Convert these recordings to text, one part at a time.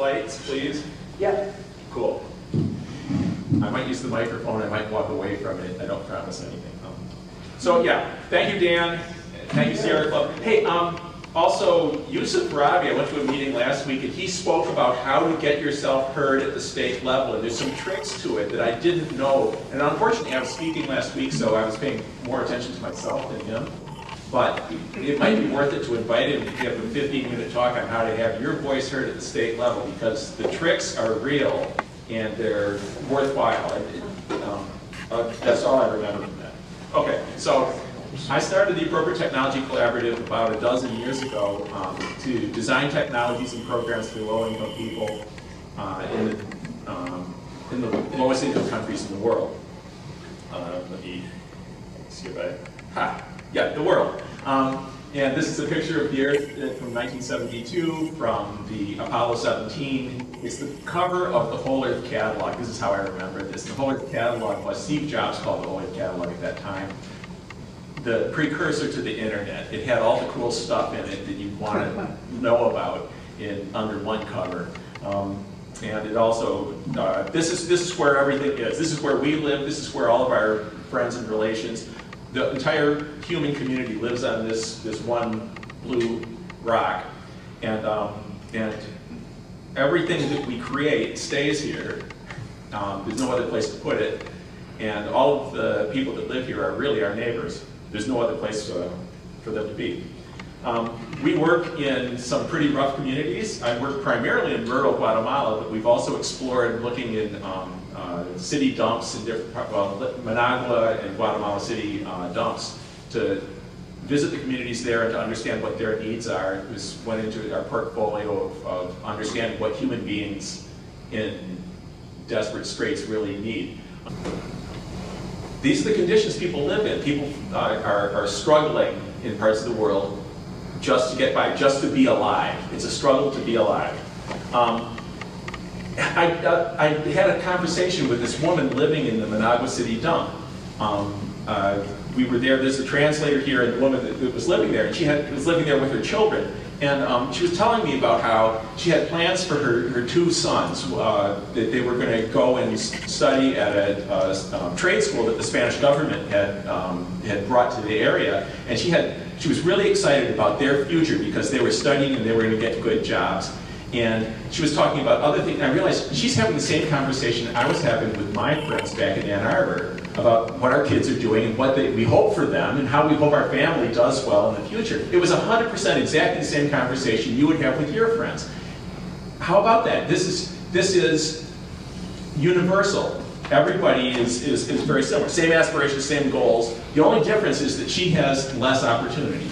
lights, please? Yeah. Cool. I might use the microphone, I might walk away from it, I don't promise anything. So yeah, thank you, Dan. Thank you, Sierra Club. Hey, also, Yusuf Rabi, I went to a meeting last week and he spoke about how to get yourself heard at the state level, and there's some tricks to it that I didn't know. And unfortunately, I was speaking last week, so I was paying more attention to myself than him. But it might be worth it to invite him to give a 15-minute talk on how to have your voice heard at the state level, because the tricks are real and they're worthwhile. That's all I remember from that. Okay, so I started the Appropriate Technology Collaborative about a dozen years ago to design technologies and programs for low-income people in the lowest income countries in the world. Let me see if the world. And this is a picture of the Earth from 1972 from the Apollo 17. It's the cover of the Whole Earth Catalog. This is how I remember this. The Whole Earth Catalog was Steve Jobs called the Whole Earth Catalog at that time. The precursor to the internet. It had all the cool stuff in it that you want to know about in under one cover. And it also, this is where everything is. This is where we live. This is where all of our friends and relations. The entire human community lives on this one blue rock, and everything that we create stays here. There's no other place to put it, and all of the people that live here are really our neighbors. There's no other place for them to be. We work in some pretty rough communities. I work primarily in rural Guatemala, but we've also explored looking in city dumps in different, Managua and Guatemala City dumps to visit the communities there and to understand what their needs are. This went into our portfolio of understanding what human beings in desperate straits really need. These are the conditions people live in. People are struggling in parts of the world just to get by, just to be alive. It's a struggle to be alive. I had a conversation with this woman living in the Managua City dump. We were there, there's a translator here, and the woman that was living there, and she was living there with her children. And she was telling me about how she had plans for her two sons, that they were going to go and study at a trade school that the Spanish government had brought to the area. And she was really excited about their future because they were studying and they were going to get good jobs. And she was talking about other things. And I realized she's having the same conversation I was having with my friends back in Ann Arbor about what our kids are doing and what we hope for them and how we hope our family does well in the future. It was 100% exactly the same conversation you would have with your friends. How about that? This is universal. Everybody is very similar. Same aspirations, same goals. The only difference is that she has less opportunity.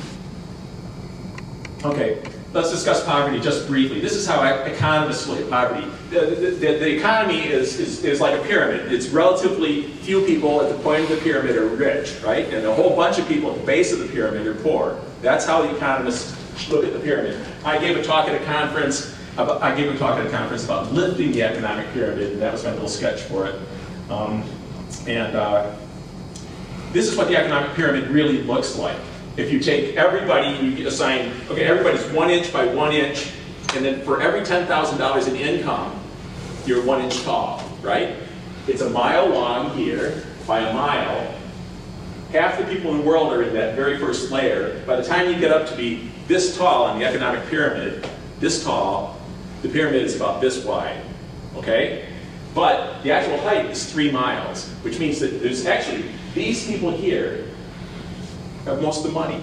Okay. Let's discuss poverty just briefly. This is how economists look at poverty. The economy is like a pyramid. It's relatively few people at the point of the pyramid are rich, right? And a whole bunch of people at the base of the pyramid are poor. That's how the economists look at the pyramid. I gave a talk at a conference about lifting the economic pyramid, and that was my little sketch for it. This is what the economic pyramid really looks like. If you take everybody and you assign, okay, everybody's 1 inch by 1 inch, and then for every $10,000 in income, you're 1 inch tall, right? It's a mile long here by a mile. Half the people in the world are in that very first layer. By the time you get up to be this tall on the economic pyramid, this tall, the pyramid is about this wide, okay? But the actual height is 3 miles, which means that there's actually, these people here have most of the money.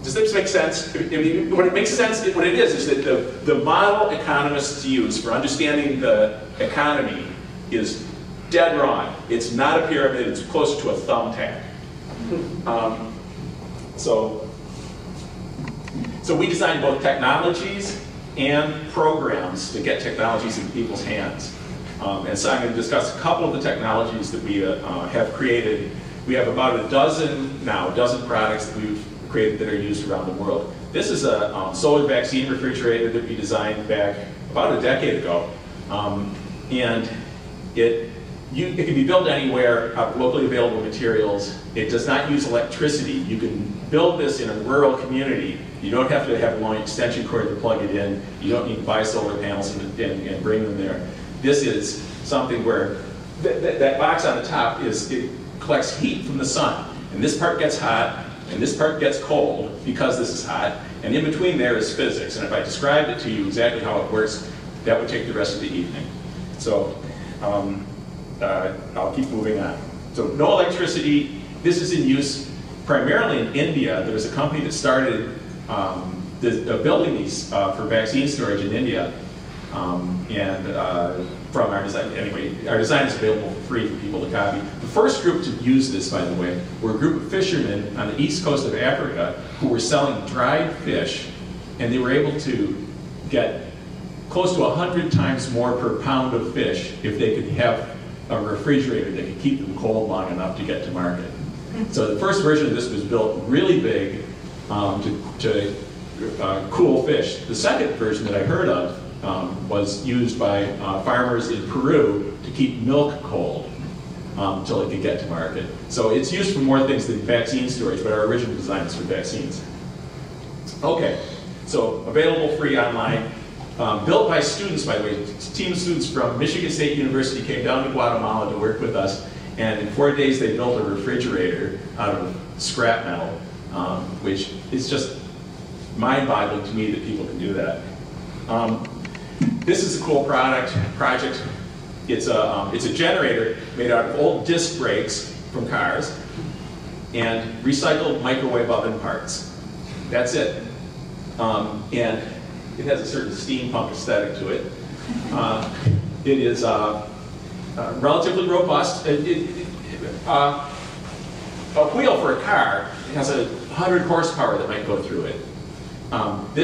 Does this make sense? What it makes sense, what it is that the model economists use for understanding the economy is dead wrong. It's not a pyramid, it's closer to a thumbtack. So we design both technologies and programs to get technologies in people's hands. And so I'm going to discuss a couple of the technologies that we have created. We have about a dozen products that we've created that are used around the world. This is a solar vaccine refrigerator that we designed back about a decade ago. And it it can be built anywhere, locally available materials. It does not use electricity. You can build this in a rural community. You don't have to have a long extension cord to plug it in. You don't need to buy solar panels and bring them there. This is something where that box on the top it collects heat from the sun. And this part gets hot, and this part gets cold because this is hot. And in between there is physics. And if I described it to you exactly how it works, that would take the rest of the evening. So I'll keep moving on. So no electricity. This is in use primarily in India. There was a company that started building these for vaccine storage in India. From our design, anyway, our design is available for free for people to copy. The first group to use this, by the way, were a group of fishermen on the east coast of Africa who were selling dried fish, and they were able to get close to 100 times more per pound of fish if they could have a refrigerator that could keep them cold long enough to get to market. So the first version of this was built really big to cool fish. The second version that I heard of was used by farmers in Peru to keep milk cold until it could get to market. So it's used for more things than vaccine storage, but our original design is for vaccines. Okay, so available free online. Built by students, by the way. A team of students from Michigan State University came down to Guatemala to work with us, and in 4 days they built a refrigerator out of scrap metal, which is just mind-boggling to me that people can do that. This is a cool project. It's a generator made out of old disc brakes from cars and recycled microwave oven parts. That's it. And it has a certain steampunk aesthetic to it. It is relatively robust. A wheel for a car has 100 horsepower that might go through it. It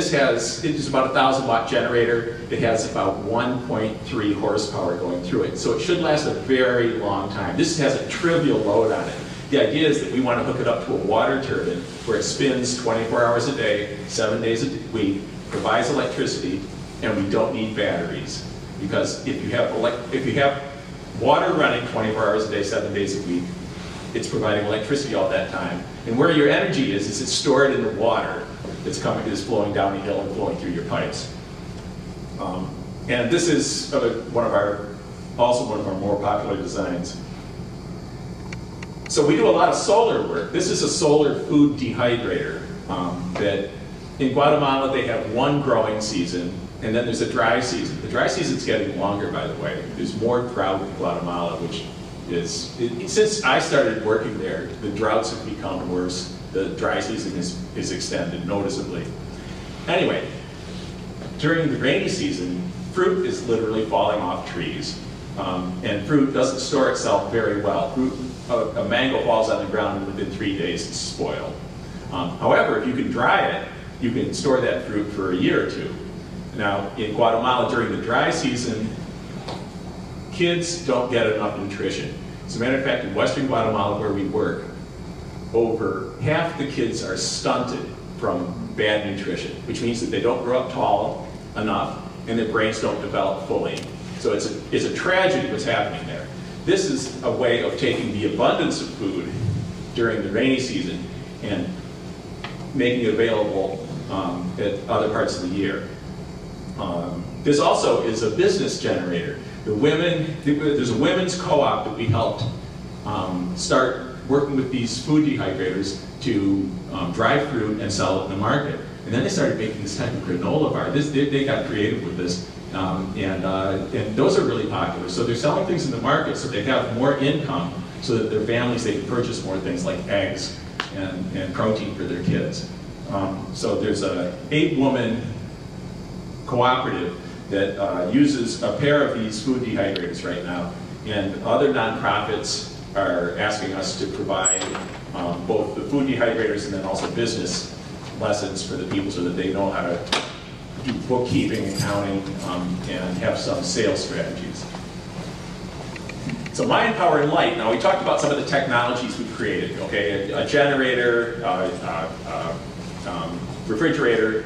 is about a 1,000-watt generator. It has about 1.3 horsepower going through it. So it should last a very long time. This has a trivial load on it. The idea is that we want to hook it up to a water turbine where it spins 24 hours a day, 7 days a week, provides electricity, and we don't need batteries. Because if you have water running 24 hours a day, 7 days a week, it's providing electricity all that time. And where your energy is it's stored in the water that's flowing down the hill and flowing through your pipes. And this is also one of our more popular designs. So we do a lot of solar work. This is a solar food dehydrator that in Guatemala they have one growing season, and then there's a dry season. The dry season's getting longer, by the way. There's more drought in Guatemala, which is, since I started working there, the droughts have become worse. The dry season is extended noticeably. Anyway, during the rainy season, fruit is literally falling off trees. And fruit doesn't store itself very well. A mango falls on the ground and within 3 days it's spoiled. However, if you can dry it, you can store that fruit for a year or two. Now, in Guatemala during the dry season, kids don't get enough nutrition. As a matter of fact, in western Guatemala where we work, over half the kids are stunted from bad nutrition, which means that they don't grow up tall enough and their brains don't develop fully. So it's a tragedy what's happening there. This is a way of taking the abundance of food during the rainy season and making it available at other parts of the year. This also is a business generator. There's a women's co-op that we helped start working with these food dehydrators to dry fruit and sell it in the market. And then they started making this type of granola bar. They got creative with this. And those are really popular. So they're selling things in the market so they have more income so that their families, they can purchase more things like eggs and protein for their kids. So there's a 8-woman cooperative that uses a pair of these food dehydrators right now. And other nonprofits are asking us to provide both the food dehydrators and then also business lessons for the people so that they know how to do bookkeeping, accounting, and have some sales strategies. So Mind, Power, and Light. Now we talked about some of the technologies we've created. Okay, a generator, refrigerator,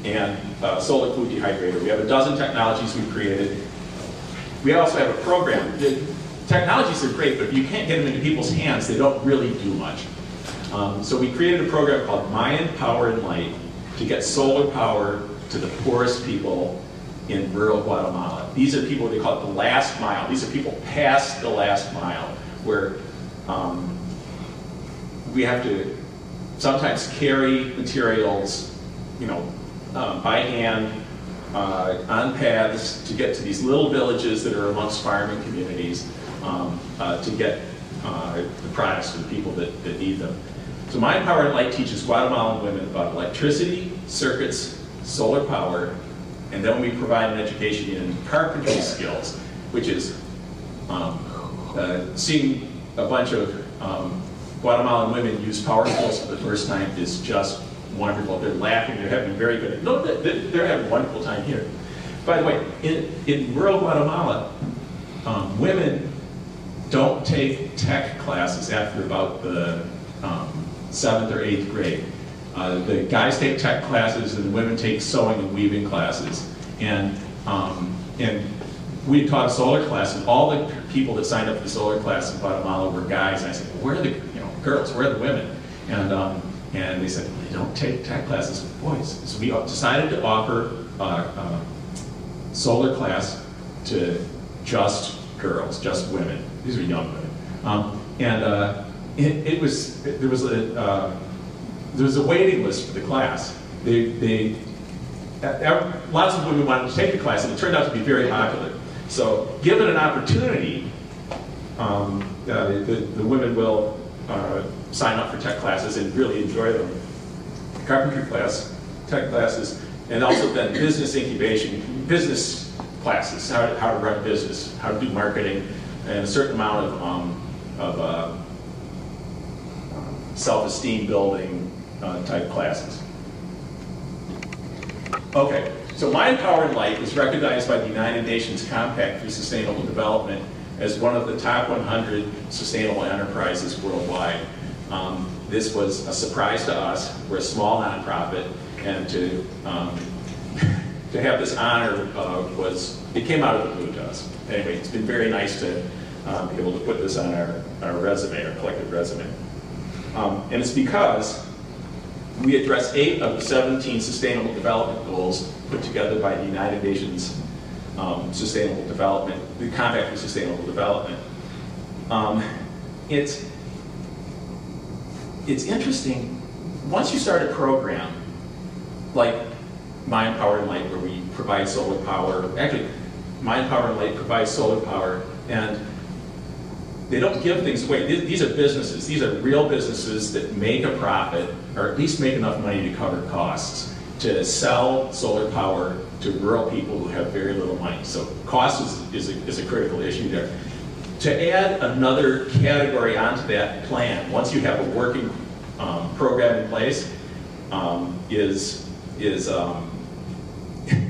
and solar food dehydrator. We have a dozen technologies we've created. We also have a program. technologies are great, but if you can't get them into people's hands, they don't really do much. So we created a program called Mayan Power and Light to get solar power to the poorest people in rural Guatemala. These are people, they call it the last mile. These are people past the last mile, where we have to sometimes carry materials, by hand, on paths to get to these little villages that are amongst farming communities to get the products to the people that need them. So Mayan Power and Light teaches Guatemalan women about electricity, circuits, solar power, and then we provide an education in carpentry skills, which is seeing a bunch of Guatemalan women use power tools for the first time is just wonderful. They're laughing, they're having a very good, no, they're having a wonderful time here. By the way, in rural Guatemala, women don't take tech classes after about the 7th or 8th grade. The guys take tech classes and the women take sewing and weaving classes. And we taught a solar class, and all the people that signed up for the solar class in Guatemala were guys. And I said, well, where are the girls? Where are the women? And they said, well, they don't take tech classes with boys. So we decided to offer a solar class to just girls, just women. These are young women. There was a waiting list for the class. Lots of women wanted to take the class, and it turned out to be very popular. So, given an opportunity, the women will sign up for tech classes and really enjoy them. Carpentry class, tech classes, and also then business incubation, business classes, how to run a business, how to do marketing, and a certain amount of self-esteem building type classes. Okay, so Mayan Power and Light was recognized by the United Nations Compact for Sustainable Development as one of the top 100 sustainable enterprises worldwide. This was a surprise to us. We're a small nonprofit, and to have this honor it came out of the blue to us. Anyway, it's been very nice to be able to put this on our resume, our collective resume. And it's because we address 8 of the 17 Sustainable Development Goals put together by the United Nations Sustainable Development, the Compact for Sustainable Development. It's interesting, once you start a program like Mayan Power and Light, where we provide solar power, actually Mayan Power and Light provides solar power, and they don't give things away. These are businesses. These are real businesses that make a profit, or at least make enough money to cover costs, to sell solar power to rural people who have very little money. So cost is a critical issue there. To add another category onto that plan, once you have a working program in place,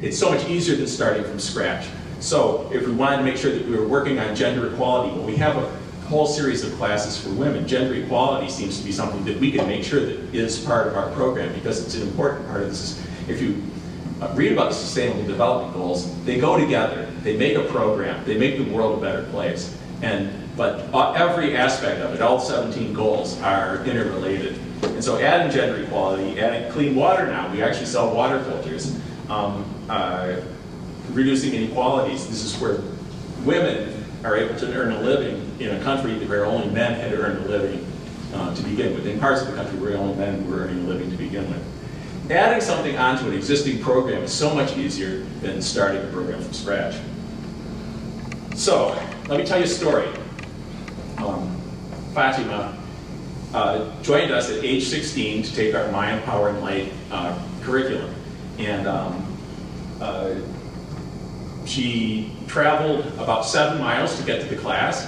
it's so much easier than starting from scratch. So if we wanted to make sure that we were working on gender equality, well, we have a whole series of classes for women. Gender equality seems to be something that we can make sure that is part of our program, because it's an important part of this. If you read about the Sustainable Development Goals, they go together. They make a program. They make the world a better place. But every aspect of it, all 17 goals, are interrelated. And so adding gender equality, adding clean water now, we actually sell water filters, reducing inequalities. This is where women are able to earn a living in a country where only men had earned a living to begin with. In parts of the country where only men were earning a living to begin with. Adding something onto an existing program is so much easier than starting a program from scratch. So, let me tell you a story. Fatima joined us at age 16 to take our Mayan Power and Light curriculum. And she traveled about 7 miles to get to the class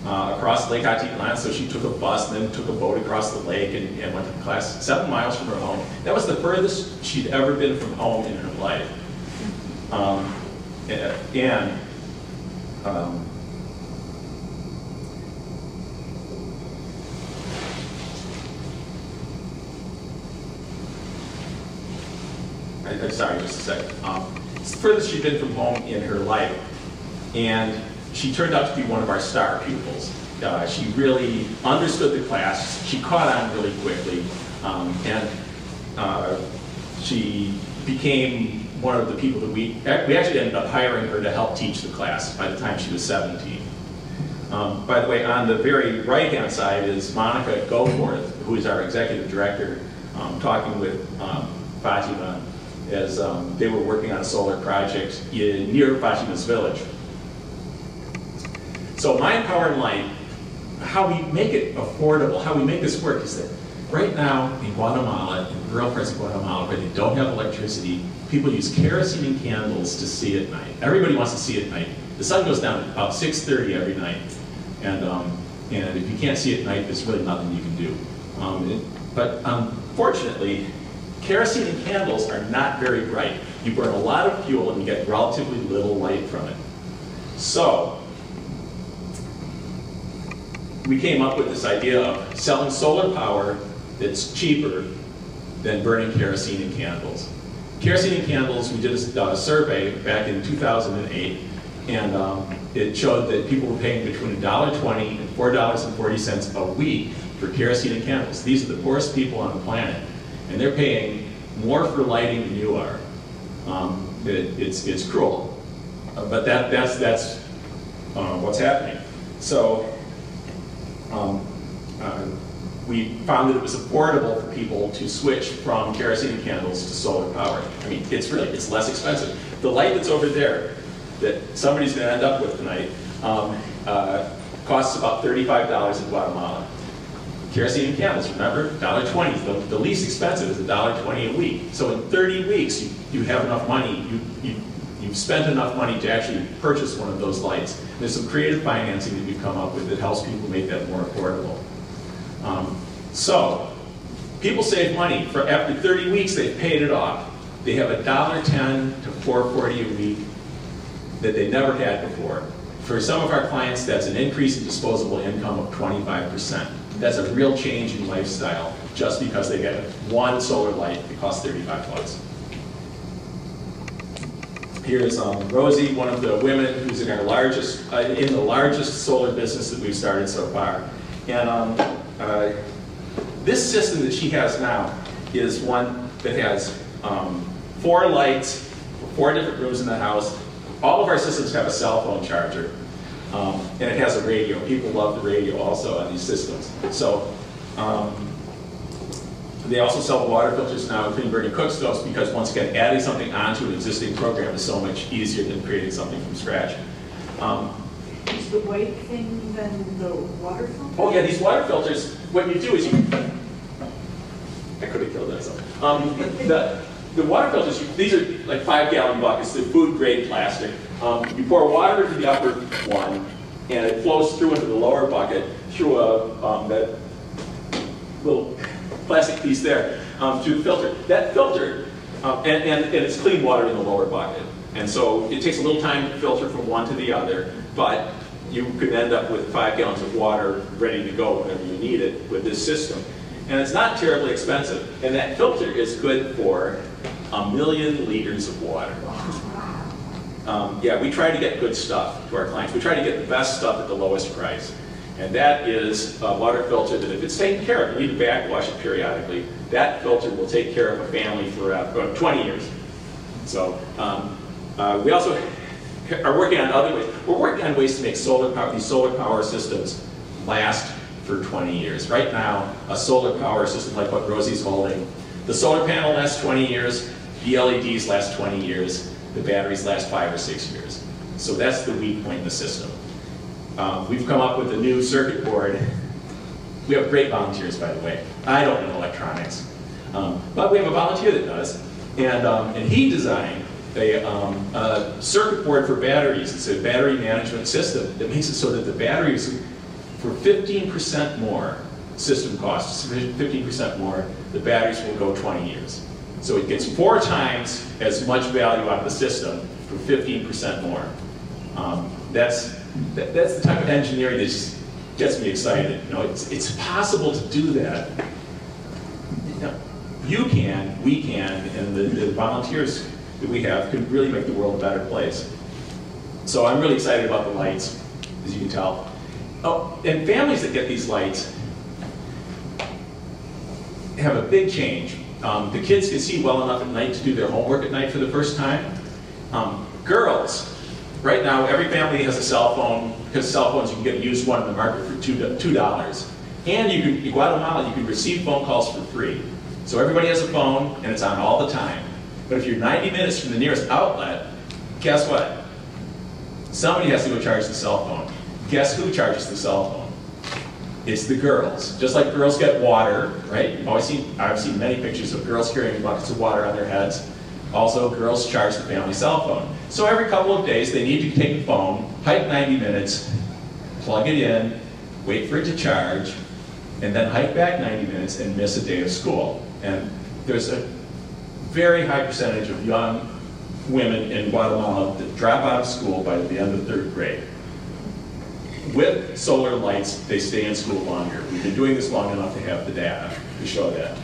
across Lake Atitlan. So she took a bus and then took a boat across the lake and went to the class 7 miles from her home. That was the furthest she'd ever been from home in her life. Sorry, just a second. It's the furthest she'd been from home in her life. And she turned out to be one of our star pupils. She really understood the class. She caught on really quickly, and she became one of the people that we actually ended up hiring her to help teach the class by the time she was 17. By the way, on the very right-hand side is Monica Goforth, who is our executive director, talking with Fatima as they were working on a solar project near Fatima's village. So My Power and Light, how we make it affordable, how we make this work is that right now in Guatemala, in rural parts of Guatemala, where they don't have electricity, people use kerosene and candles to see at night. Everybody wants to see at night. The sun goes down at about 6:30 every night. And if you can't see at night, there's really nothing you can do. But unfortunately, kerosene and candles are not very bright. You burn a lot of fuel and you get relatively little light from it. So we came up with this idea of selling solar power that's cheaper than burning kerosene and candles. Kerosene and candles, we did a survey back in 2008, and it showed that people were paying between $1.20 and $4.40 a week for kerosene and candles. These are the poorest people on the planet, and they're paying more for lighting than you are. It's cruel, but that's what's happening. So we found that it was affordable for people to switch from kerosene and candles to solar power. I mean, it's less expensive. The light that's over there that somebody's going to end up with tonight costs about $35 in Guatemala. Kerosene and candles, remember, $1.20. The least expensive is $1.20 a week. So in 30 weeks, you have enough money, you've spent enough money to actually purchase one of those lights. There's some creative financing that we've come up with that helps people make that more affordable. So people save money. After 30 weeks, they've paid it off. They have $1.10 to $4.40 a week that they never had before. For some of our clients, that's an increase in disposable income of 25%. That's a real change in lifestyle just because they get one solar light that costs 35 bucks. Here's Rosie, one of the women who's in the largest solar business that we've started so far. And this system that she has now is one that has 4 lights, 4 different rooms in the house. All of our systems have a cell phone charger, and it has a radio. People love the radio also on these systems. So they also sell water filters now, clean burning cook stoves, because once again, adding something onto an existing program is so much easier than creating something from scratch. Is the white thing then the water filter? Oh yeah, these water filters, what you do is I could have killed that. The water filters, these are like 5-gallon buckets, they're food grade plastic. You pour water into the upper one, and it flows through into the lower bucket through that little plastic piece there, through the filter. That filter, and it's clean water in the lower bucket. And so it takes a little time to filter from one to the other, but you could end up with 5 gallons of water ready to go whenever you need it with this system. And it's not terribly expensive. And that filter is good for 1 million liters of water. Yeah, we try to get good stuff to our clients. We try to get the best stuff at the lowest price. And that is a water filter that if it's taken care of, you need to backwash it periodically, that filter will take care of a family for 20 years. So we also are working on other ways. We're working on ways to make these solar power systems last for 20 years. Right now, a solar power system like what Rosie's holding, the solar panel lasts 20 years, the LEDs last 20 years, the batteries last 5 or 6 years. So that's the weak point in the system. We've come up with a new circuit board. We have great volunteers, by the way. I don't know electronics, but we have a volunteer that does. And he designed a circuit board for batteries. It's a battery management system that makes it so that the batteries, for 15% more system costs, 15% more, the batteries will go 20 years. So it gets 4 times as much value out of the system for 15% more. That's the type of engineering that just gets me excited. You know, it's possible to do that. You can, we can, and the volunteers that we have can really make the world a better place. So I'm really excited about the lights. as you can tell. Oh, and families that get these lights have a big change. The kids can see well enough at night to do their homework at night for the first time. Girls, right now every family has a cell phone, because cell phones you can get a used one in the market for $2. And in Guatemala you can receive phone calls for free. So everybody has a phone and it's on all the time. But if you're 90 minutes from the nearest outlet, guess what? Somebody has to go charge the cell phone. Guess who charges the cell phone? It's the girls. Just like girls get water, right? I've seen many pictures of girls carrying buckets of water on their heads. Also, girls charge the family cell phone. So every couple of days, they need to take the phone, hike 90 minutes, plug it in, wait for it to charge, and then hike back 90 minutes and miss a day of school. And there's a very high percentage of young women in Guatemala that drop out of school by the end of 3rd grade. With solar lights, they stay in school longer. We've been doing this long enough to have the data to show that.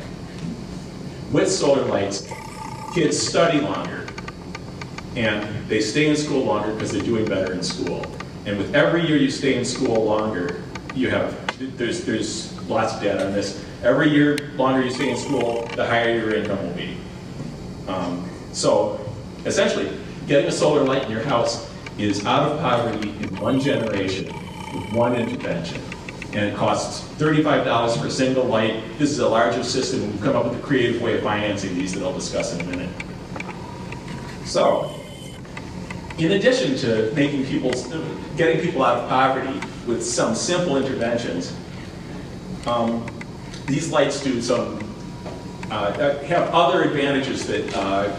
With solar lights, kids study longer, and they stay in school longer because they're doing better in school. And with every year you stay in school longer, there's lots of data on this. Every year longer you stay in school, the higher your income will be. So essentially, getting a solar light in your house is out of poverty in 1 generation with 1 intervention. And it costs $35 for a single light. This is a larger system, and we've come up with a creative way of financing these that I'll discuss in a minute. So, in addition to getting people out of poverty with some simple interventions, these lights do have other advantages that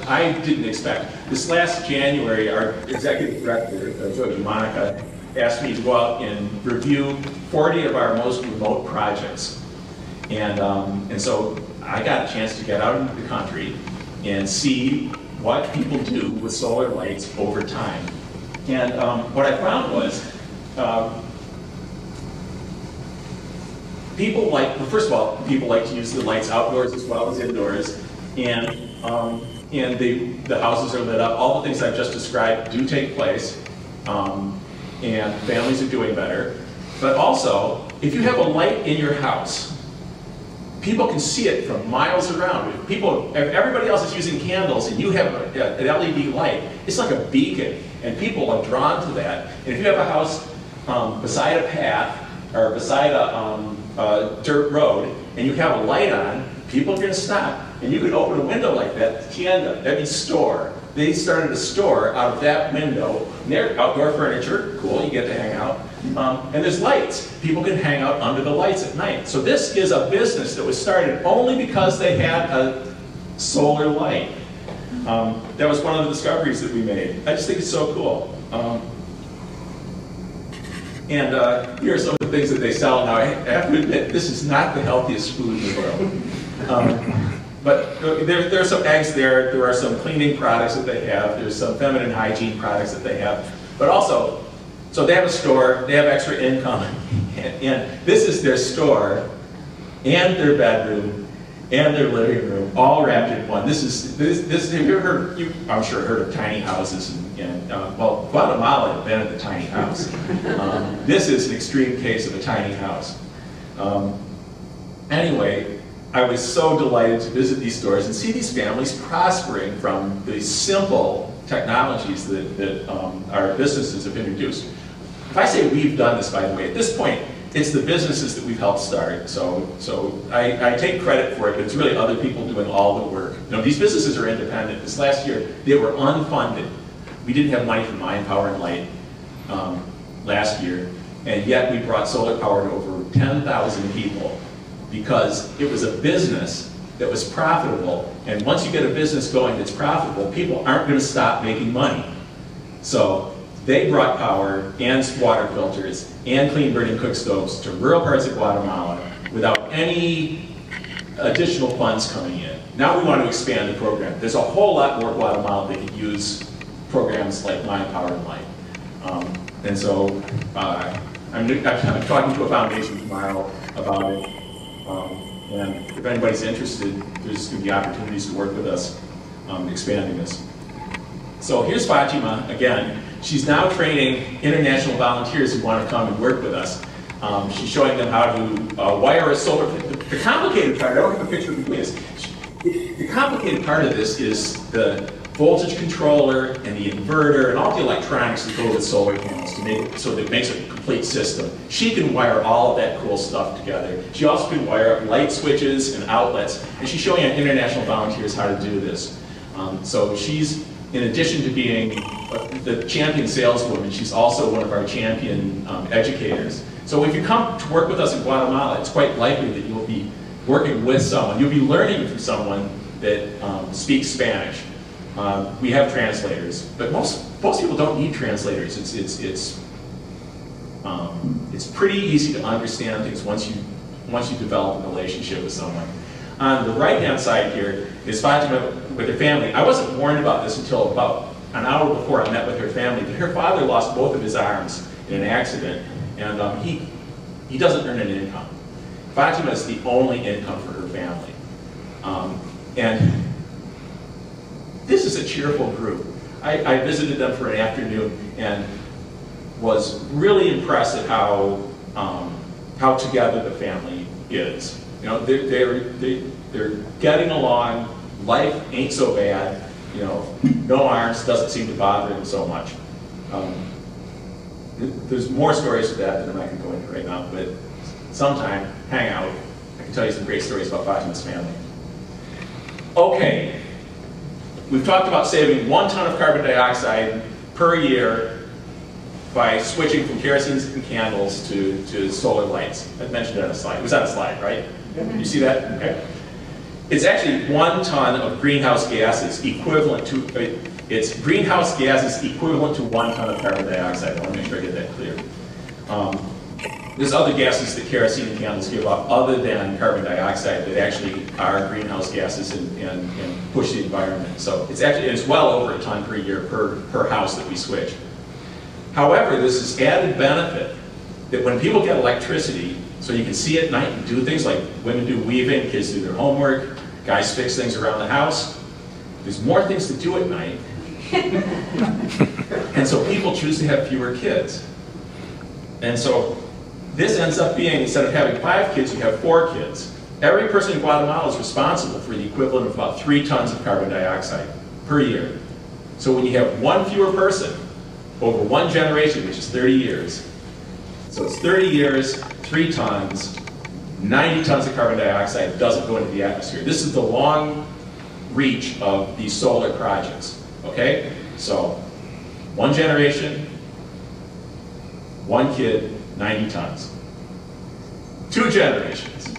I didn't expect. This last January, our executive director, Monica, asked me to go out and review 40 of our most remote projects. And so I got a chance to get out into the country and see what people do with solar lights over time. And what I found was people first of all, people like to use the lights outdoors as well as indoors. And the houses are lit up. All the things I've just described do take place. And families are doing better. But also, if you have a light in your house, people can see it from miles around. If everybody else is using candles and you have an LED light, it's like a beacon, and people are drawn to that. And if you have a house beside a path or beside a dirt road and you have a light on, people are going to stop. And you could open a window like that, tienda, that means store. They started a store out of that window. And they're outdoor furniture, cool, you get to hang out. And there's lights. People can hang out under the lights at night. So this is a business that was started only because they had a solar light. That was one of the discoveries that we made. I just think it's so cool. And here are some of the things that they sell. Now, I have to admit, this is not the healthiest food in the world. But there are some eggs there. There are some cleaning products that they have. There's some feminine hygiene products that they have. But also, so they have a store. They have extra income. And this is their store and their bedroom and their living room, all wrapped in one. This have you ever heard, I'm sure heard of tiny houses, well, Guatemala invented the tiny house. This is an extreme case of a tiny house. Anyway, I was so delighted to visit these stores and see these families prospering from the simple technologies that our businesses have introduced. If I say we've done this, by the way, at this point, it's the businesses that we've helped start. So I take credit for it, but it's really other people doing all the work. You know, these businesses are independent. This last year, they were unfunded. We didn't have money from Mind, Power, and Light last year, and yet we brought solar power to over 10,000 people because it was a business that was profitable. And once you get a business going that's profitable, people aren't going to stop making money. So they brought power and water filters and clean burning cook stoves to rural parts of Guatemala without any additional funds coming in. Now we want to expand the program. There's a whole lot more Guatemala that could use programs like Mind, Power, and Light. And so I'm talking to a foundation tomorrow about it. And if anybody's interested, there's going to be opportunities to work with us expanding this. So here's Fatima again. She's now training international volunteers who want to come and work with us. She's showing them how to wire a solar. The complicated part, I don't have a picture between us. The complicated part of this is the voltage controller and the inverter and all the electronics that go with solar panels to make it so that it makes a complete system. She can wire all of that cool stuff together. She also can wire up light switches and outlets, and she's showing our international volunteers how to do this. So she's, in addition to being the champion saleswoman, she's also one of our champion educators. So if you come to work with us in Guatemala, it's quite likely that you'll be working with someone. You'll be learning from someone that speaks Spanish. We have translators, but most people don't need translators. It's pretty easy to understand things once you develop a relationship with someone. On the right-hand side here is Fatima with her family. I wasn't warned about this until about an hour before I met with her family, but her father lost both of his arms in an accident, and he doesn't earn an income. Fatima is the only income for her family. And this is a cheerful group. I visited them for an afternoon and was really impressed at how together the family is. You know, they're getting along. Life ain't so bad. You know, no arms doesn't seem to bother them so much. There's more stories to that than I can go into right now, but sometime, hang out. I can tell you some great stories about Fatima's family. Okay, we've talked about saving 1 ton of carbon dioxide per year by switching from kerosene and candles to solar lights. I mentioned it on a slide. It was on a slide, right? You see that? Okay. It's actually 1 ton of greenhouse gases equivalent to, it's greenhouse gases equivalent to 1 ton of carbon dioxide. I want to make sure I get that clear. There's other gases that kerosene and candles give off other than carbon dioxide that actually are greenhouse gases and push the environment. So it's well over 1 ton per year per house that we switch. However, there's this added benefit that when people get electricity, so you can see at night and do things like women do weaving, kids do their homework, guys fix things around the house. There's more things to do at night. And so people choose to have fewer kids. And so this ends up being, instead of having 5 kids, you have 4 kids. Every person in Guatemala is responsible for the equivalent of about 3 tons of carbon dioxide per year. So when you have 1 fewer person over 1 generation, which is 30 years, so it's 30 years, 3 tons, 90 tons of carbon dioxide doesn't go into the atmosphere. This is the long reach of these solar projects, okay? So 1 generation, 1 kid, 90 tons. 2 generations.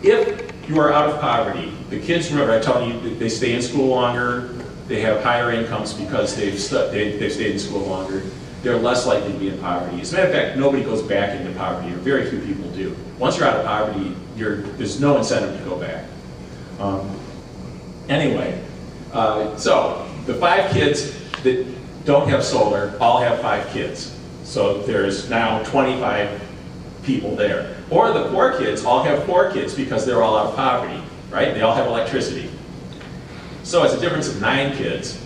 If you are out of poverty, the kids, remember I told you, they stay in school longer, they have higher incomes because they've stayed in school longer, they're less likely to be in poverty. As a matter of fact, nobody goes back into poverty, or very few people do. Once you're out of poverty, there's no incentive to go back. Anyway, so the 5 kids that don't have solar all have 5 kids. So there's now 25 people there. Or the 4 kids all have 4 kids because they're all out of poverty, right? They all have electricity. So it's a difference of 9 kids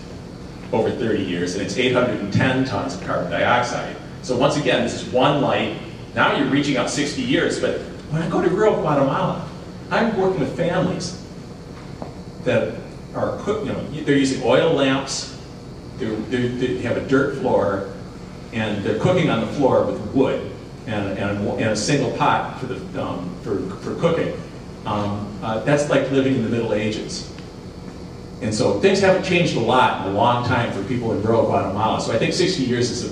over 30 years, and it's 810 tons of carbon dioxide. So once again, this is 1 light. Now you're reaching out 60 years, but when I go to rural Guatemala, I'm working with families that are they're using oil lamps, they have a dirt floor, and they're cooking on the floor with wood and a single pot for cooking. That's like living in the Middle Ages. And so things haven't changed a lot in a long time for people in rural Guatemala. So I think 60 years is a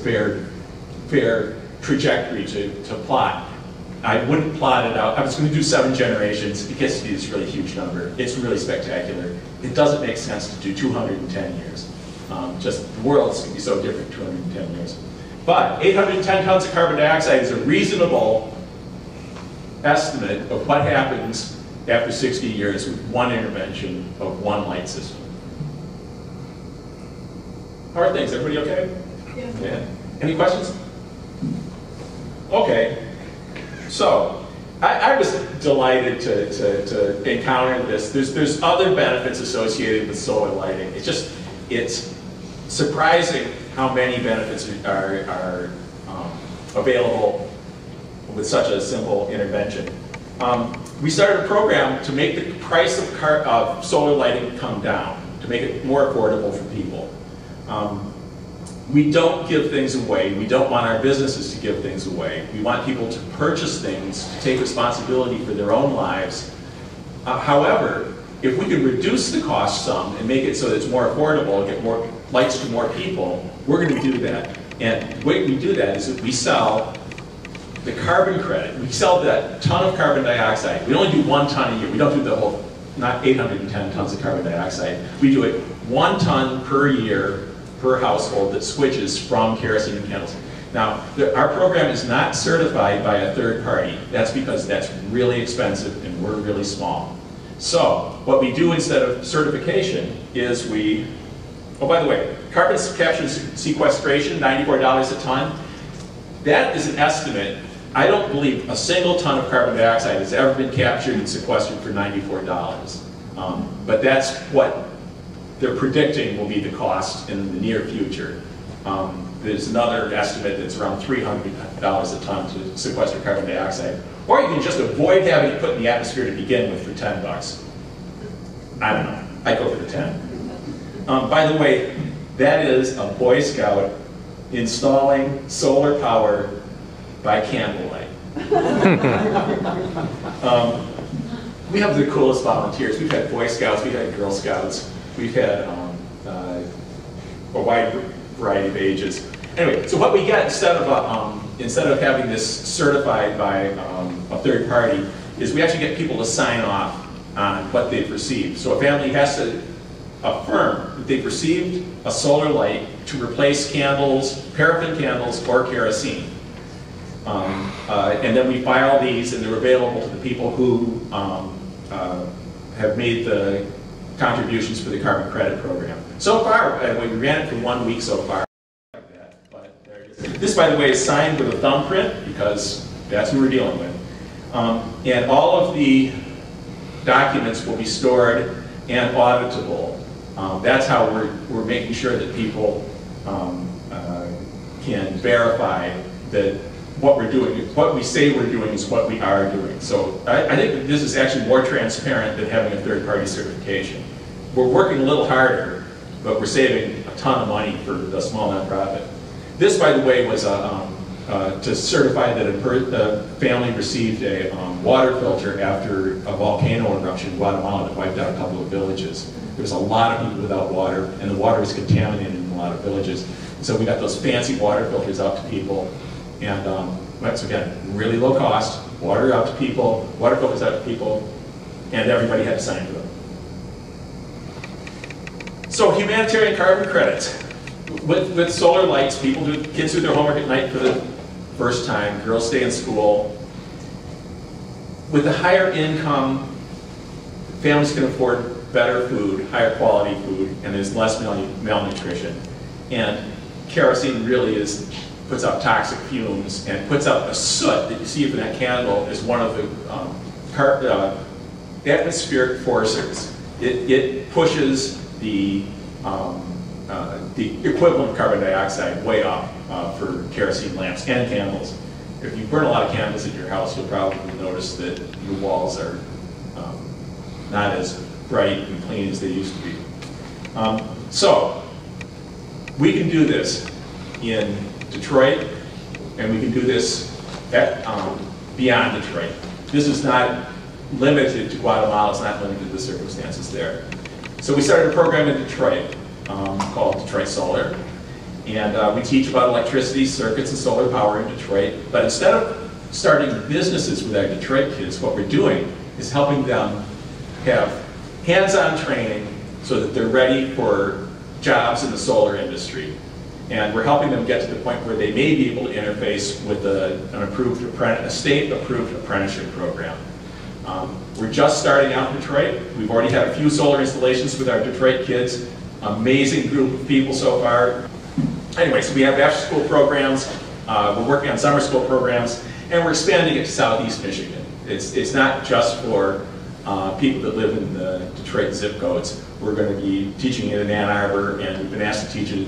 fair trajectory to plot. I wouldn't plot it out. I was going to do 7 generations. It gets to be this really huge number. It's really spectacular. It doesn't make sense to do 210 years. Just the world's going to be so different 210 years. But 810 tons of carbon dioxide is a reasonable estimate of what happens after 60 years with 1 intervention of 1 light system. How are things? Everybody okay? Yeah. Any questions? Okay. So, I was delighted to encounter this. There's other benefits associated with solar lighting. It's surprising how many benefits are available with such a simple intervention. We started a program to make the price of solar lighting come down, to make it more affordable for people. We don't give things away. We don't want our businesses to give things away. We want people to purchase things, to take responsibility for their own lives. However, if we can reduce the cost some and make it so that it's more affordable, get more lights to more people, we're going to do that. And the way we do that is that we sell the carbon credit. We sell that ton of carbon dioxide. We only do 1 ton a year. We don't do the whole, not 810 tons of carbon dioxide. We do it 1 ton per year per household that switches from kerosene and candles. Now, our program is not certified by a third party. That's because that's really expensive and we're really small. So, what we do instead of certification is we, oh, by the way, carbon capture and sequestration, $94 a ton. That is an estimate. I don't believe a single ton of carbon dioxide has ever been captured and sequestered for $94. But that's what they're predicting will be the cost in the near future. There's another estimate that's around $300 a ton to sequester carbon dioxide. Or you can just avoid having it put in the atmosphere to begin with for 10 bucks. I don't know. I go for the 10. By the way, that is a Boy Scout installing solar power by candlelight. We have the coolest volunteers. We've had Boy Scouts, we've had Girl Scouts, we've had a wide variety of ages. Anyway, so what we get instead of having this certified by a third party is we actually get people to sign off on what they've received. So a family has to affirm that they've received a solar light to replace candles, paraffin candles, or kerosene. And then we file these and they're available to the people who have made the contributions for the carbon credit program. So far, we ran it for 1 week so far. This, by the way, is signed with a thumbprint because that's who we're dealing with. And all of the documents will be stored and auditable. That's how we're making sure that people can verify that what we're doing, what we say we're doing is what we are doing. So I think that this is actually more transparent than having a third-party certification. We're working a little harder, but we're saving a ton of money for the small nonprofit. This, by the way, was to certify that a family received a water filter after a volcano eruption in Guatemala that wiped out a couple of villages. There was a lot of people without water, and the water was contaminated in a lot of villages. So we got those fancy water filters out to people, and once again, really low cost, water out to people, water filters out to people, and everybody had to sign for them. So humanitarian carbon credits. With solar lights, kids do their homework at night for the first time, girls stay in school. With the higher income, families can afford better food, higher quality food, and there's less malnutrition. And kerosene really puts out toxic fumes and puts out the soot that you see from that candle is one of the atmospheric forcers. It pushes the equivalent of carbon dioxide way up for kerosene lamps and candles. If you burn a lot of candles in your house, you'll probably notice that your walls are not as bright and clean as they used to be. So, we can do this in Detroit, and we can do this beyond Detroit. This is not limited to Guatemala, it's not limited to the circumstances there. So we started a program in Detroit called Detroit Solar, and we teach about electricity, circuits, and solar power in Detroit. But instead of starting businesses with our Detroit kids, what we're doing is helping them have hands-on training so that they're ready for jobs in the solar industry. And we're helping them get to the point where they may be able to interface with a state-approved apprenticeship program. We're just starting out in Detroit. We've already had a few solar installations with our Detroit kids. Amazing group of people so far. Anyway, so we have after-school programs. We're working on summer school programs, and we're expanding it to Southeast Michigan. It's not just for people that live in the Detroit zip codes. we're going to be teaching it in Ann Arbor, and we've been asked to teach it in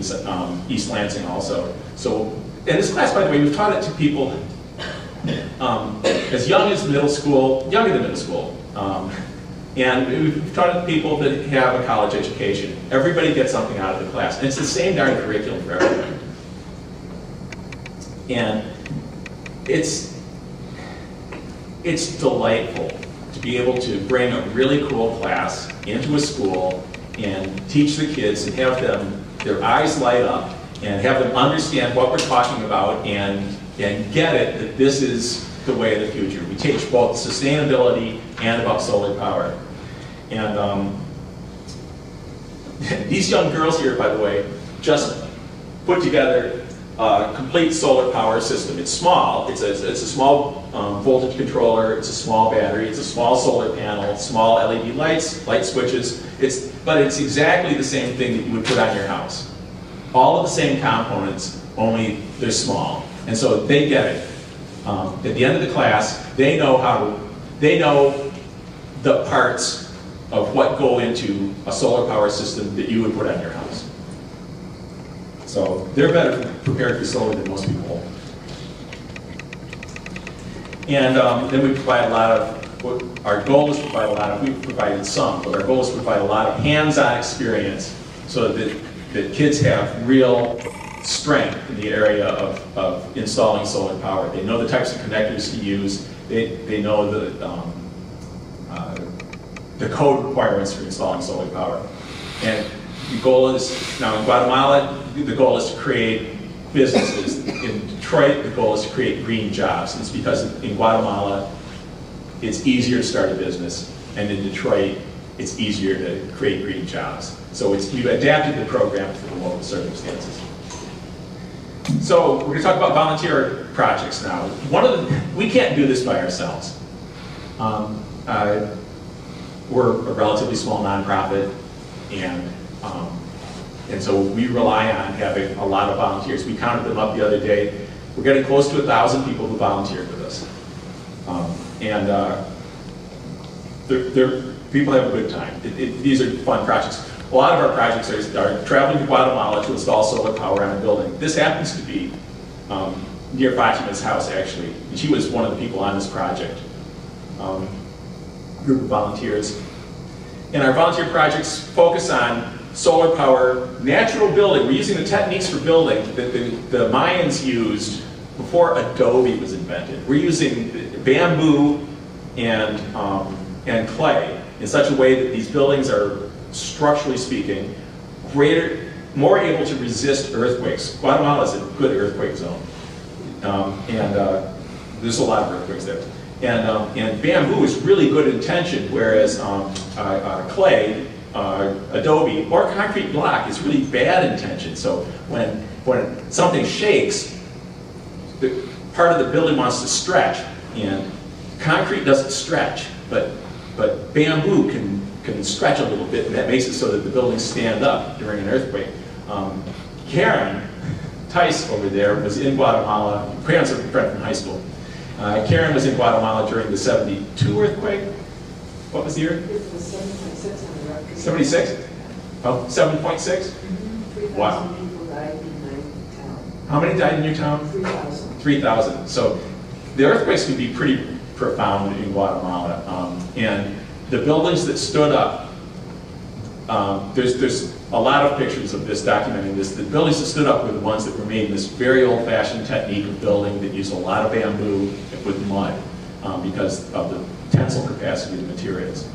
East Lansing also. So, and this class, by the way, we've taught it to people as young as middle school, younger than middle school. And we've taught it to people that have a college education. Everybody gets something out of the class. And it's the same darn curriculum for everybody. And it's delightful to be able to bring a really cool class into a school and teach the kids and have them, their eyes light up, and have them understand what we're talking about and get it that this is the way of the future. We teach both sustainability and about solar power. And these young girls here, by the way, just put together a complete solar power system. It's small. It's a small voltage controller. It's a small battery. It's a small solar panel. Small LED lights, light switches. But it's exactly the same thing that you would put on your house. All of the same components, only they're small. And so they get it. At the end of the class, they know the parts of what go into a solar power system that you would put on your house. So they're better prepared for solar than most people. And then we provide a lot of, our goal is to provide a lot of, we've provided some, but our goal is to provide a lot of hands-on experience so that kids have real strength in the area of installing solar power. They know the types of connectors to use. They know the code requirements for installing solar power. And the goal is, now in Guatemala, the goal is to create businesses. In Detroit, the goal is to create green jobs. It's because in Guatemala, it's easier to start a business. And in Detroit, it's easier to create green jobs. So we've adapted the program to the local circumstances. So we're going to talk about volunteer projects now. We can't do this by ourselves. We're a relatively small nonprofit, and so we rely on having a lot of volunteers. We counted them up the other day. We're getting close to 1,000 people who volunteered with us, people have a good time. These are fun projects. A lot of our projects are traveling to Guatemala to install solar power on a building. This happens to be near Fatima's house, actually. And she was one of the people on this project. Group of volunteers. And our volunteer projects focus on solar power, natural building. We're using the techniques for building that the Mayans used before Adobe was invented. We're using bamboo and clay in such a way that these buildings are, structurally speaking, more able to resist earthquakes. Guatemala is a good earthquake zone. There's a lot of earthquakes there. And bamboo is really good in tension, whereas clay, adobe, or concrete block is really bad in tension. So when something shakes, part of the building wants to stretch, and concrete doesn't stretch, but bamboo can stretch a little bit, and that makes it so that the buildings stand up during an earthquake. Karen Tice over there was in Guatemala. Karen's a friend from high school. Karen was in Guatemala during the 72 earthquake. What was the year? It was 7.6 on the record. 76? Oh, 7.6? 3,000 Wow. people died in my town. How many died in your town? 3,000. 3,000. So the earthquakes can be pretty profound in Guatemala. And the buildings that stood up, there's a lot of pictures of this documenting this. The buildings that stood up were the ones that were made in this very old-fashioned technique of building that used a lot of bamboo with mud because of the tensile capacity of the materials.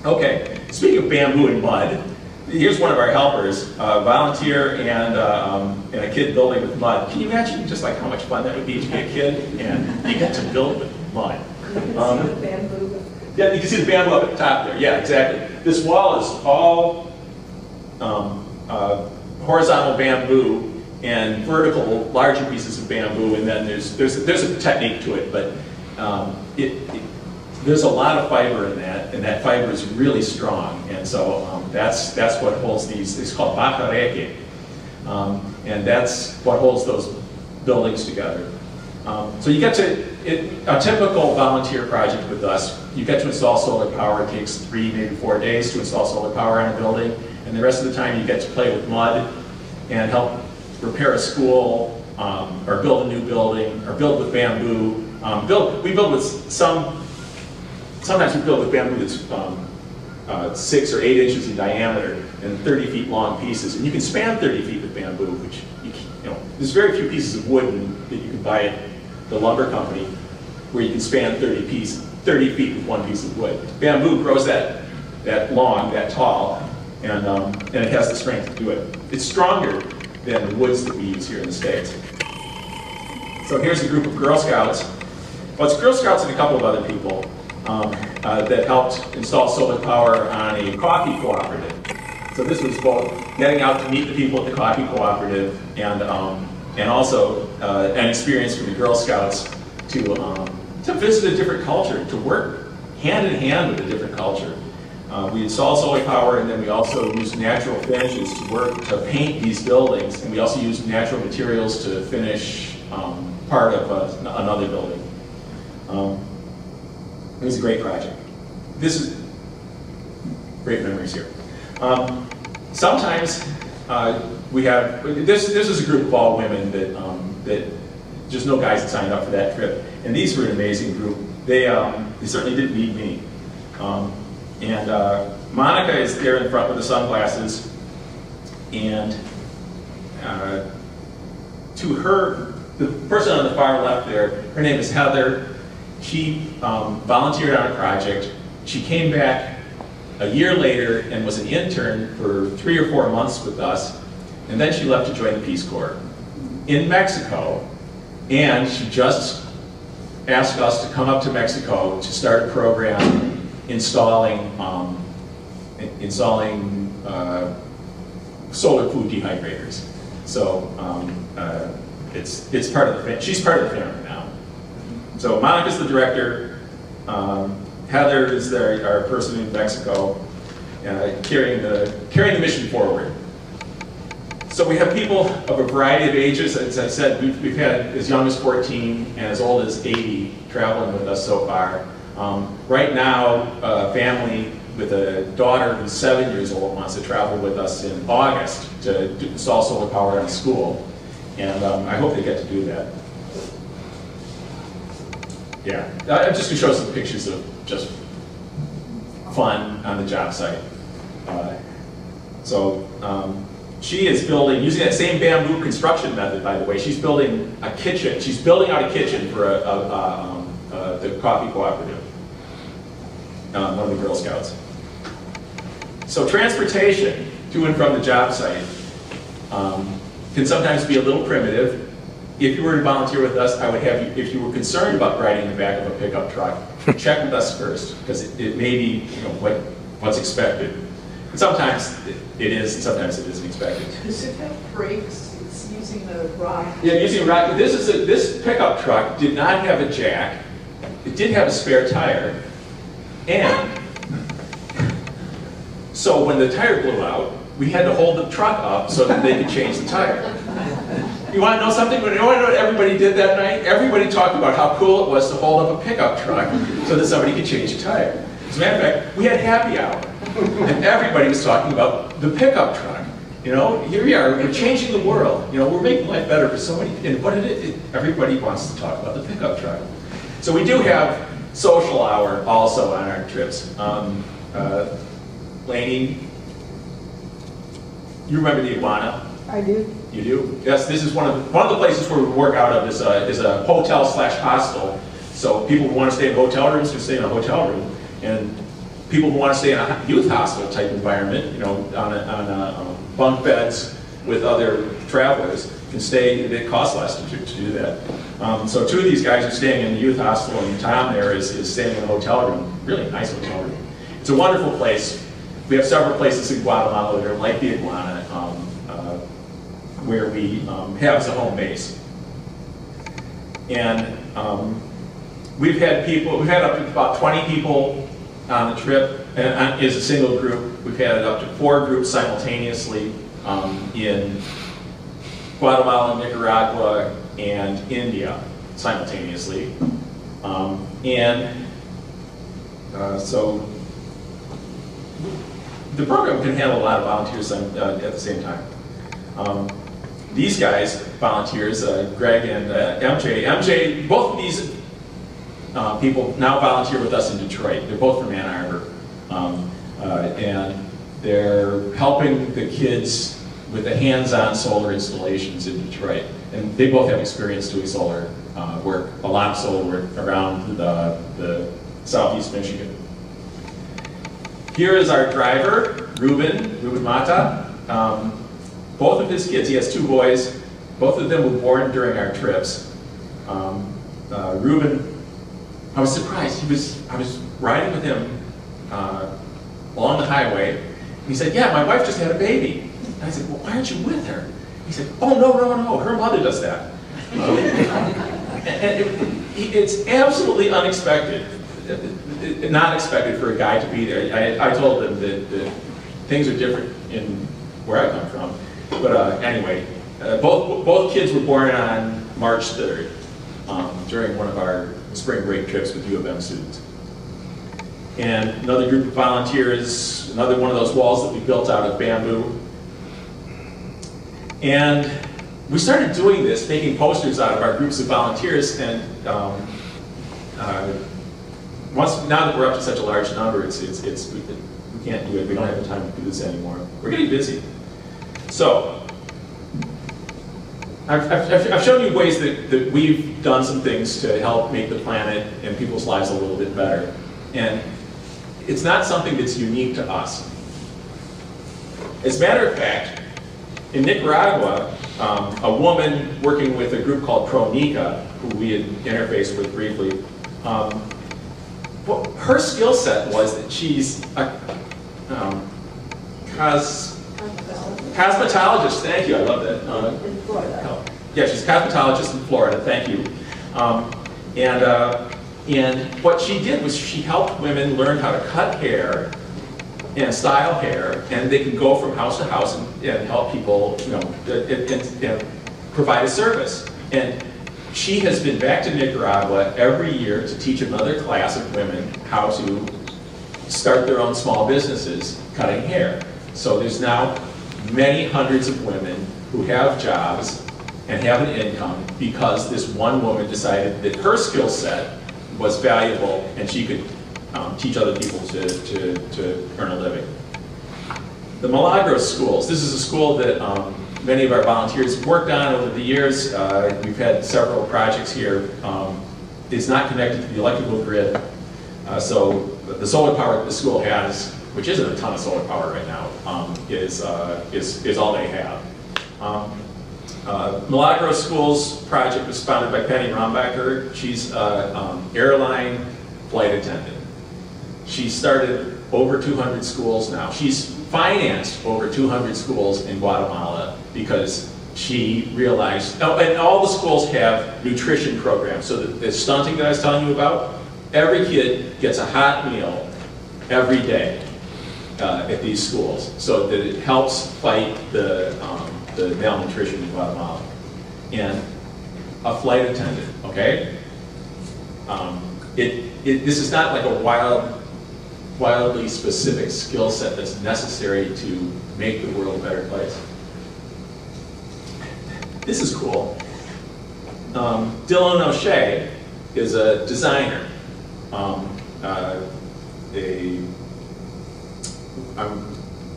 Okay, speaking of bamboo and mud, here's one of our helpers, a volunteer and a kid building with mud. Can you imagine just like how much fun that would be to be a kid and you get to build with mud? You can see the bamboo. Yeah, you can see the bamboo up at the top there. Yeah, exactly. This wall is all horizontal bamboo and vertical, larger pieces of bamboo, and then there's a technique to it, but there's a lot of fiber in that, and that fiber is really strong, and so that's what holds these. It's called bajareke, and that's what holds those buildings together. So you get to a typical volunteer project with us, you get to install solar power. It takes 3, maybe 4 days to install solar power on a building, and the rest of the time you get to play with mud and help repair a school, or build a new building, or build with bamboo. We build with sometimes we build with bamboo that's 6 or 8 inches in diameter and 30 feet long pieces, and you can span 30 feet with bamboo, which there's very few pieces of wood that you can buy at the lumber company where you can span 30 feet with one piece of wood. Bamboo grows that long, that tall, and it has the strength to do it. It's stronger than the woods that we use here in the States. So here's a group of Girl Scouts. Well, it's Girl Scouts and a couple of other people that helped install solar power on a coffee cooperative. So this was both getting out to meet the people at the coffee cooperative and also an experience for the Girl Scouts to visit a different culture, to work hand in hand with a different culture. We installed solar power, and then we also used natural finishes to paint these buildings, and we also used natural materials to finish part of another building. It was a great project. This is great memories here. Sometimes we have, this is a group of all women that just no guys that signed up for that trip. And these were an amazing group. They certainly didn't need me. Monica is there in front with the sunglasses. And to her, the person on the far left there, her name is Heather. She volunteered on a project. She came back a year later and was an intern for 3 or 4 months with us, and then she left to join the Peace Corps in Mexico, and she just asked us to come up to Mexico to start a program installing solar food dehydrators. So it's part of the she's part of the family now. So Monica's the director. Heather is our person in Mexico, carrying the mission forward. So we have people of a variety of ages. As I said, we've had as young as 14 and as old as 80 traveling with us so far. Right now, a family with a daughter who's 7 years old wants to travel with us in August to install solar power in a school. And I hope they get to do that. Yeah, I'm just going to show some pictures of just fun on the job site. She is building, using that same bamboo construction method, by the way, she's building a kitchen. She's building out a kitchen for the coffee cooperative, one of the Girl Scouts. So transportation to and from the job site can sometimes be a little primitive. If you were to volunteer with us, I would have you, if you were concerned about riding in the back of a pickup truck, check with us first, because it may be what's expected. And sometimes it is, and sometimes it isn't expected. Does it have brakes? It's using a rock. Yeah, using a rock. This pickup truck did not have a jack. It did have a spare tire, and so when the tire blew out, we had to hold the truck up so that they could change the tire. You want to know something? You want to know what everybody did that night? Everybody talked about how cool it was to hold up a pickup truck so that somebody could change a tire. As a matter of fact, we had happy hour, and everybody was talking about the pickup truck. Here we are, we're changing the world. We're making life better for so many, and everybody wants to talk about the pickup truck. So we do have social hour also on our trips. Lainey, you remember the Iguana? I do. You do? Yes, this is one of the places where we work out of is a hotel/hostel. So people who want to stay in hotel rooms can stay in a hotel room, and people who want to stay in a youth hostel type environment, on bunk beds with other travelers, can stay. It costs less to do that. So 2 of these guys are staying in the youth hostel, and Tom there is staying in a hotel room, really nice hotel room. It's a wonderful place. We have several places in Guatemala that are like the Iguana, where we have as a home base. And we've had up to about 20 people on the trip, and as a single group. We've had up to 4 groups simultaneously in Guatemala, Nicaragua, and India simultaneously. So the program can handle a lot of volunteers at the same time. These guys, volunteers, Greg and MJ, both of these people now volunteer with us in Detroit. They're both from Ann Arbor. And they're helping the kids with the hands-on solar installations in Detroit. And they both have experience doing solar work, a lot of solar work around the southeast Michigan. Here is our driver, Ruben Mata. Both of his kids, he has 2 boys, both of them were born during our trips. Ruben, I was surprised, I was riding with him along the highway, and he said, yeah, my wife just had a baby. And I said, well, why aren't you with her? He said, oh, no, her mother does that. And it's absolutely unexpected, not expected for a guy to be there. I told him that things are different in where I come from. But anyway, both kids were born on March 3rd during one of our spring break trips with U of M students. And another group of volunteers, another one of those walls that we built out of bamboo. And we started doing this, making posters out of our groups of volunteers, and now that we're up to such a large number, we can't do it. We don't have the time to do this anymore. We're getting busy. So, I've shown you ways that we've done some things to help make the planet and people's lives a little bit better. And it's not something that's unique to us. As a matter of fact, in Nicaragua, a woman working with a group called Pronica, who we had interfaced with briefly, well, her skill set was that she's a cosmetologist. Thank you, I love that. In Florida. Yeah, she's a cosmetologist in Florida, thank you. And what she did was she helped women learn how to cut hair and style hair, and they can go from house to house and help people, and provide a service. And she has been back to Nicaragua every year to teach another class of women how to start their own small businesses cutting hair. So there's now many hundreds of women who have jobs and have an income because this one woman decided that her skill set was valuable and she could teach other people to earn a living. The Milagros schools. This is a school that many of our volunteers have worked on over the years. We've had several projects here. It's not connected to the electrical grid. So the solar power that the school has, which isn't a ton of solar power right now, is all they have. Milagros Schools project was founded by Penny Rombacher. She's an airline flight attendant. She started over 200 schools now. She's financed over 200 schools in Guatemala because she realized, and all the schools have nutrition programs. So the stunting that I was telling you about, every kid gets a hot meal every day at these schools, so that it helps fight the malnutrition in Guatemala. And a flight attendant, okay? This is not like a wildly specific skill set that's necessary to make the world a better place. This is cool. Dylan O'Shea is a designer. I'm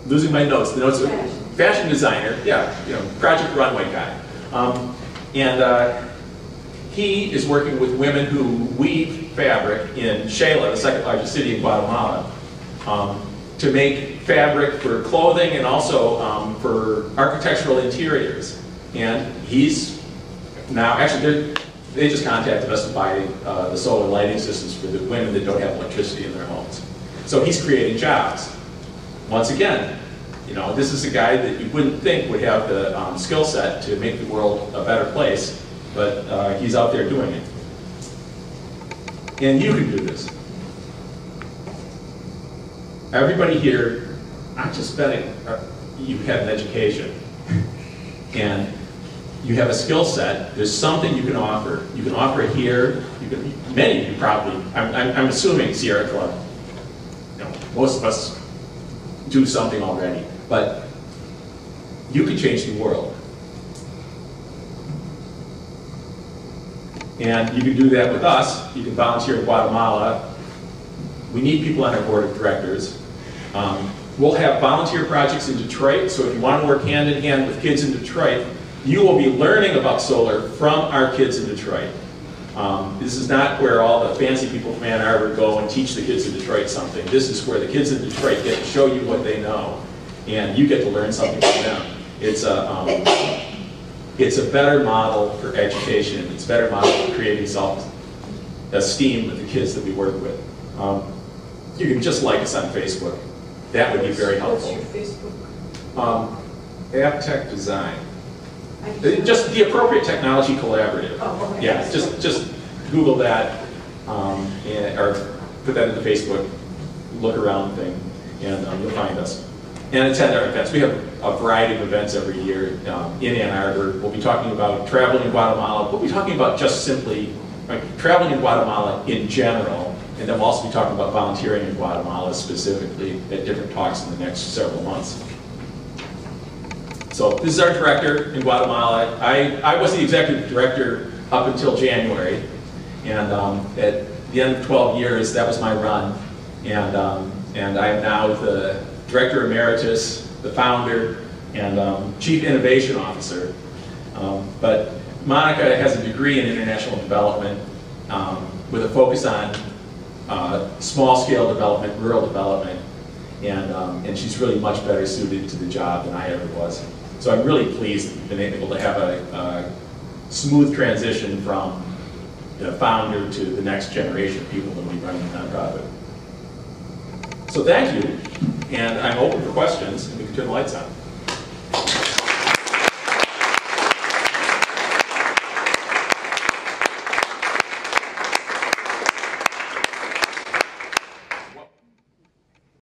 losing my notes. The notes are fashion designer. Yeah, Project Runway guy. He is working with women who weave fabric in Xela, the second largest city in Guatemala, to make fabric for clothing and also for architectural interiors. And he's now, actually, they just contacted us to buy the solar lighting systems for the women that don't have electricity in their homes. So he's creating jobs. Once again, this is a guy that you wouldn't think would have the skill set to make the world a better place, but he's out there doing it. And you can do this. Everybody here, not just betting, you've had an education. And you have a skill set, there's something you can offer. You can offer it here, many of you probably, I'm assuming Sierra Club, most of us do something already, but you can change the world. And you can do that with us. You can volunteer in Guatemala. We need people on our board of directors. We'll have volunteer projects in Detroit, so if you want to work hand in hand with kids in Detroit, you will be learning about solar from our kids in Detroit. This is not where all the fancy people from Ann Arbor go and teach the kids in Detroit something. This is where the kids in Detroit get to show you what they know, and you get to learn something from them. It's a better model for education. It's a better model for creating self-esteem with the kids that we work with. You can just like us on Facebook. That would be very helpful. What's your Facebook? App Tech Design. Just the Appropriate Technology Collaborative. Oh, okay. Yeah, just Google that, or put that into Facebook, look around thing, and you'll find us. And attend our events. We have a variety of events every year in Ann Arbor. We'll be talking about traveling in Guatemala. We'll be talking about just simply traveling in Guatemala in general, and then we'll also be talking about volunteering in Guatemala specifically at different talks in the next several months. So this is our director in Guatemala. I was the executive director up until January, and at the end of 12 years, that was my run. And I am now the director emeritus, the founder, and chief innovation officer. But Monica has a degree in international development with a focus on small-scale development, rural development, and she's really much better suited to the job than I ever was. So I'm really pleased that we've been able to have a smooth transition from the founder to the next generation of people that will be running the nonprofit. So thank you, and I'm open for questions, and we can turn the lights on.